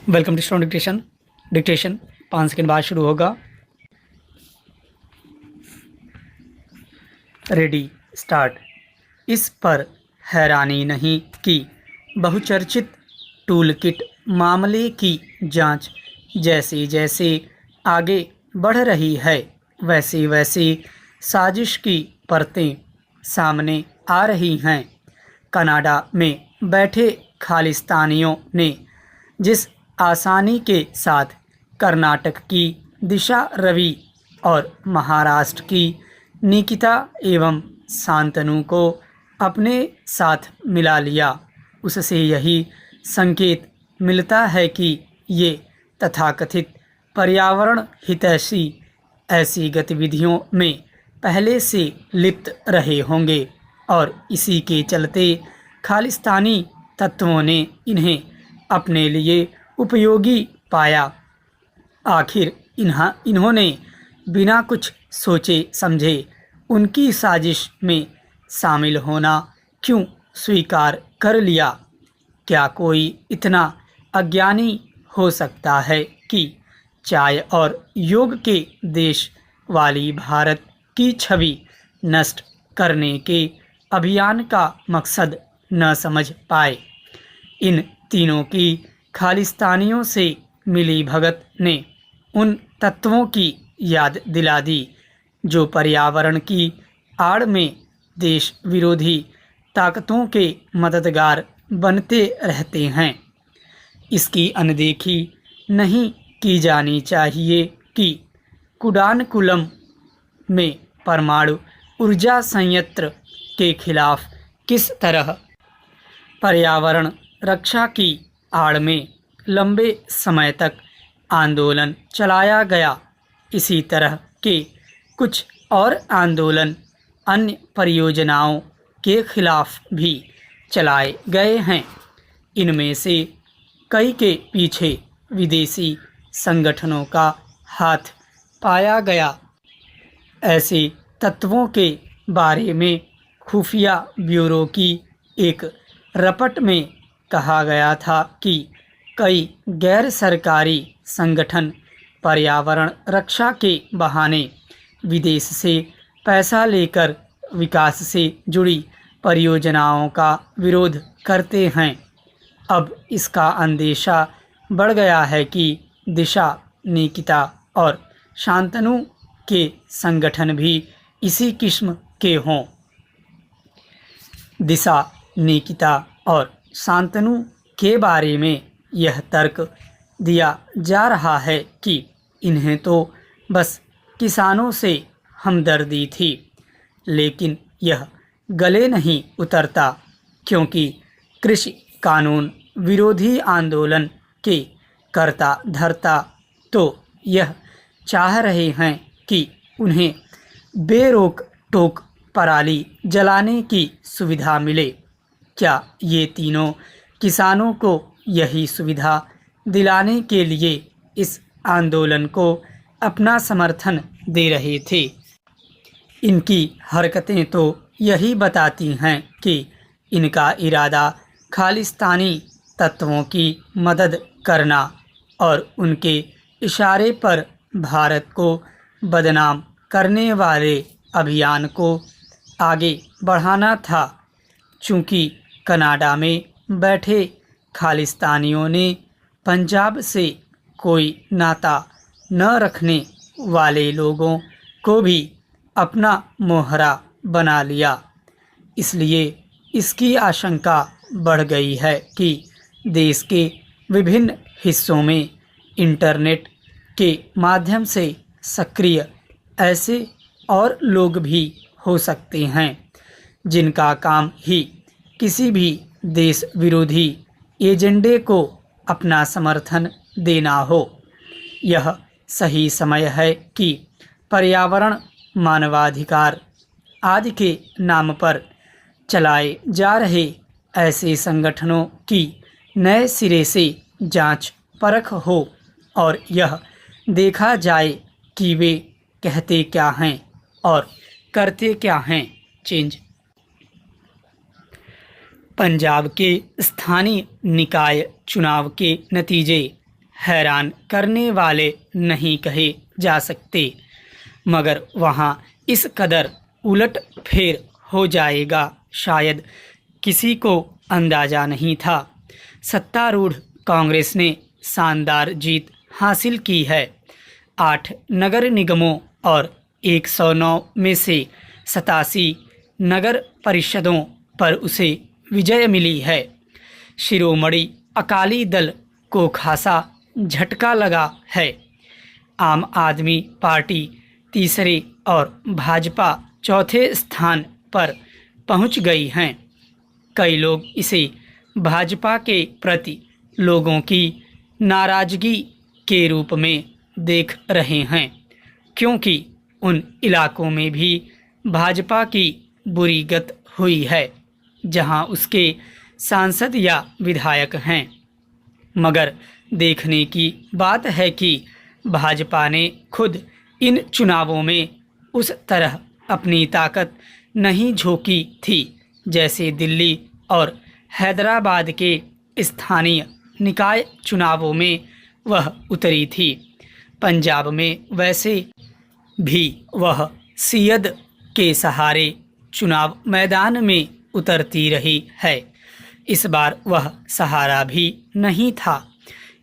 Welcome to stone dictation. Dictation 5 second बाद शुरू होगा। Ready start. इस पर हैरानी नहीं कि बहुचर्चित टूलकिट मामले की जांच जैसे जैसे आगे बढ़ रही है वैसे वैसे साजिश की परतें सामने आ रही हैं। कनाडा में बैठे खालिस्तानियों ने जिस आसानी के साथ कर्नाटक की दिशा रवि और महाराष्ट्र की निकिता एवं शांतनु को अपने साथ मिला लिया, उससे यही संकेत मिलता है कि ये तथाकथित पर्यावरण हितैषी ऐसी गतिविधियों में पहले से लिप्त रहे होंगे और इसी के चलते खालिस्तानी तत्वों ने इन्हें अपने लिए उपयोगी पाया। आखिर इन्होंने बिना कुछ सोचे समझे उनकी साजिश में शामिल होना क्यों स्वीकार कर लिया? क्या कोई इतना अज्ञानी हो सकता है कि चाय और योग के देश वाली भारत की छवि नष्ट करने के अभियान का मकसद न समझ पाए? इन तीनों की खालिस्तानियों से मिली भगत ने उन तत्वों की याद दिला दी जो पर्यावरण की आड़ में देश विरोधी ताकतों के मददगार बनते रहते हैं। इसकी अनदेखी नहीं की जानी चाहिए कि कुडानकुलम में परमाणु ऊर्जा संयंत्र के खिलाफ किस तरह पर्यावरण रक्षा की आड़ में लंबे समय तक आंदोलन चलाया गया। इसी तरह के कुछ और आंदोलन अन्य परियोजनाओं के खिलाफ भी चलाए गए हैं। इनमें से कई के पीछे विदेशी संगठनों का हाथ पाया गया। ऐसे तत्वों के बारे में खुफिया ब्यूरो की एक रपट में कहा गया था कि कई गैर सरकारी संगठन पर्यावरण रक्षा के बहाने विदेश से पैसा लेकर विकास से जुड़ी परियोजनाओं का विरोध करते हैं। अब इसका अंदेशा बढ़ गया है कि दिशा, निकिता और शांतनु के संगठन भी इसी किस्म के हों। दिशा, निकिता और शांतनु के बारे में यह तर्क दिया जा रहा है कि इन्हें तो बस किसानों से हमदर्दी थी, लेकिन यह गले नहीं उतरता क्योंकि कृषि कानून विरोधी आंदोलन के कर्ता धर्ता तो यह चाह रहे हैं कि उन्हें बेरोक टोक पराली जलाने की सुविधा मिले। क्या ये तीनों किसानों को यही सुविधा दिलाने के लिए इस आंदोलन को अपना समर्थन दे रहे थे? इनकी हरकतें तो यही बताती हैं कि इनका इरादा खालिस्तानी तत्वों की मदद करना और उनके इशारे पर भारत को बदनाम करने वाले अभियान को आगे बढ़ाना था। चूँकि कनाडा में बैठे खालिस्तानियों ने पंजाब से कोई नाता न रखने वाले लोगों को भी अपना मोहरा बना लिया, इसलिए इसकी आशंका बढ़ गई है कि देश के विभिन्न हिस्सों में इंटरनेट के माध्यम से सक्रिय ऐसे और लोग भी हो सकते हैं जिनका काम ही किसी भी देश विरोधी एजेंडे को अपना समर्थन देना हो। यह सही समय है कि पर्यावरण, मानवाधिकार आदि के नाम पर चलाए जा रहे ऐसे संगठनों की नए सिरे से जांच परख हो और यह देखा जाए कि वे कहते क्या हैं और करते क्या हैं। चेंज। पंजाब के स्थानीय निकाय चुनाव के नतीजे हैरान करने वाले नहीं कहे जा सकते, मगर वहाँ इस कदर उलट फेर हो जाएगा शायद किसी को अंदाज़ा नहीं था। सत्तारूढ़ कांग्रेस ने शानदार जीत हासिल की है। 8 नगर निगमों और 109 में से 87 नगर परिषदों पर उसे विजय मिली है। शिरोमणि अकाली दल को खासा झटका लगा है। आम आदमी पार्टी तीसरे और भाजपा चौथे स्थान पर पहुंच गई हैं। कई लोग इसे भाजपा के प्रति लोगों की नाराजगी के रूप में देख रहे हैं, क्योंकि उन इलाकों में भी भाजपा की बुरी गत हुई है जहां उसके सांसद या विधायक हैं। मगर देखने की बात है कि भाजपा ने खुद इन चुनावों में उस तरह अपनी ताकत नहीं झोंकी थी जैसे दिल्ली और हैदराबाद के स्थानीय निकाय चुनावों में वह उतरी थी। पंजाब में वैसे भी वह सियद के सहारे चुनाव मैदान में उतरती रही है। इस बार वह सहारा भी नहीं था,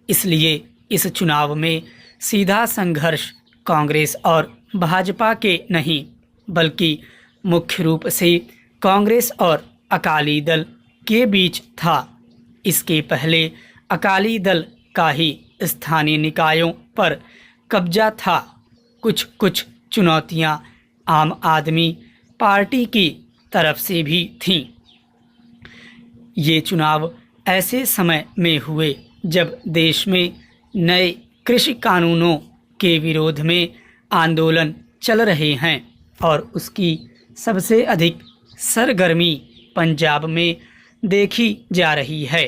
इसलिए इस चुनाव में सीधा संघर्ष कांग्रेस और भाजपा के नहीं बल्कि मुख्य रूप से कांग्रेस और अकाली दल के बीच था। इसके पहले अकाली दल का ही स्थानीय निकायों पर कब्जा था। कुछ चुनौतियां आम आदमी पार्टी की तरफ से भी थीं। ये चुनाव ऐसे समय में हुए जब देश में नए कृषि कानूनों के विरोध में आंदोलन चल रहे हैं और उसकी सबसे अधिक सरगर्मी पंजाब में देखी जा रही है।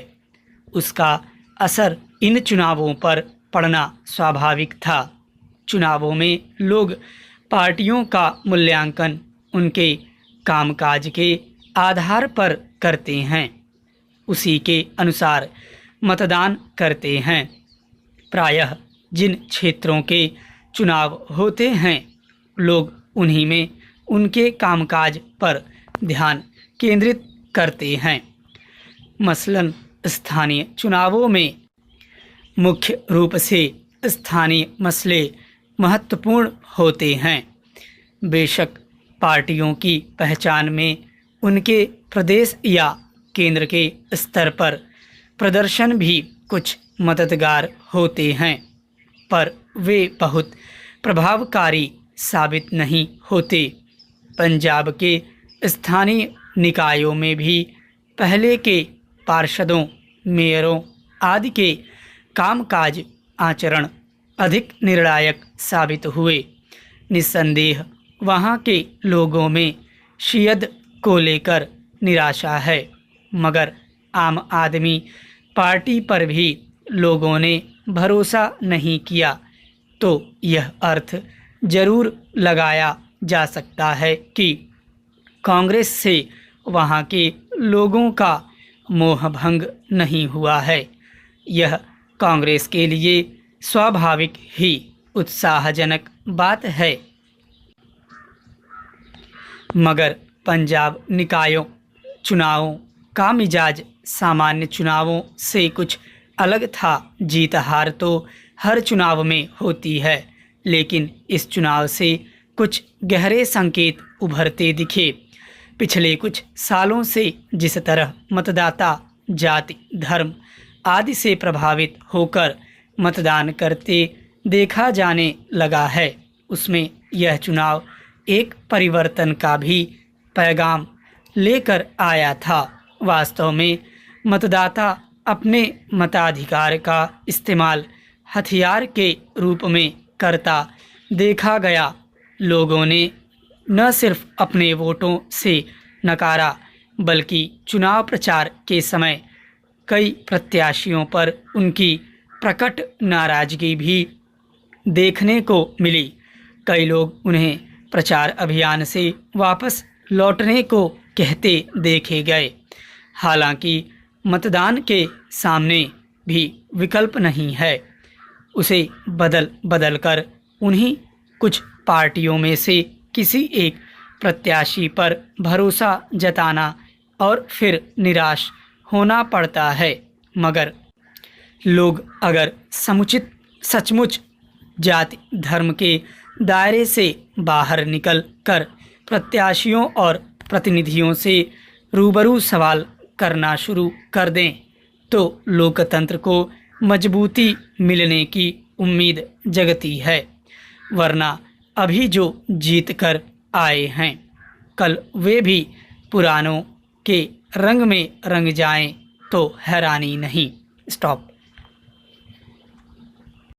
उसका असर इन चुनावों पर पड़ना स्वाभाविक था। चुनावों में लोग पार्टियों का मूल्यांकन उनके कामकाज के आधार पर करते हैं, उसी के अनुसार मतदान करते हैं। प्रायः जिन क्षेत्रों के चुनाव होते हैं लोग उन्हीं में उनके कामकाज पर ध्यान केंद्रित करते हैं। मसलन स्थानीय चुनावों में मुख्य रूप से स्थानीय मसले महत्वपूर्ण होते हैं। बेशक पार्टियों की पहचान में उनके प्रदेश या केंद्र के स्तर पर प्रदर्शन भी कुछ मददगार होते हैं, पर वे बहुत प्रभावकारी साबित नहीं होते। पंजाब के स्थानीय निकायों में भी पहले के पार्षदों, मेयरों आदि के कामकाज आचरण अधिक निर्णायक साबित हुए। निस्संदेह वहाँ के लोगों में शियद को लेकर निराशा है, मगर आम आदमी पार्टी पर भी लोगों ने भरोसा नहीं किया, तो यह अर्थ जरूर लगाया जा सकता है कि कांग्रेस से वहाँ के लोगों का मोहभंग नहीं हुआ है। यह कांग्रेस के लिए स्वाभाविक ही उत्साहजनक बात है। मगर पंजाब निकायों चुनावों का मिजाज सामान्य चुनावों से कुछ अलग था। जीत हार तो हर चुनाव में होती है, लेकिन इस चुनाव से कुछ गहरे संकेत उभरते दिखे। पिछले कुछ सालों से जिस तरह मतदाता जाति, धर्म आदि से प्रभावित होकर मतदान करते देखा जाने लगा है, उसमें यह चुनाव एक परिवर्तन का भी पैगाम लेकर आया था। वास्तव में मतदाता अपने मताधिकार का इस्तेमाल हथियार के रूप में करता देखा गया। लोगों ने न सिर्फ अपने वोटों से नकारा, बल्कि चुनाव प्रचार के समय कई प्रत्याशियों पर उनकी प्रकट नाराजगी भी देखने को मिली। कई लोग उन्हें प्रचार अभियान से वापस लौटने को कहते देखे गए। हालांकि मतदान के सामने भी विकल्प नहीं है। उसे बदल बदल कर उन्हीं कुछ पार्टियों में से किसी एक प्रत्याशी पर भरोसा जताना और फिर निराश होना पड़ता है। मगर लोग अगर सचमुच जाति धर्म के दायरे से बाहर निकल कर प्रत्याशियों और प्रतिनिधियों से रूबरू सवाल करना शुरू कर दें तो लोकतंत्र को मजबूती मिलने की उम्मीद जगती है। वरना अभी जो जीत कर आए हैं कल वे भी पुरानों के रंग में रंग जाएं तो हैरानी नहीं। स्टॉप।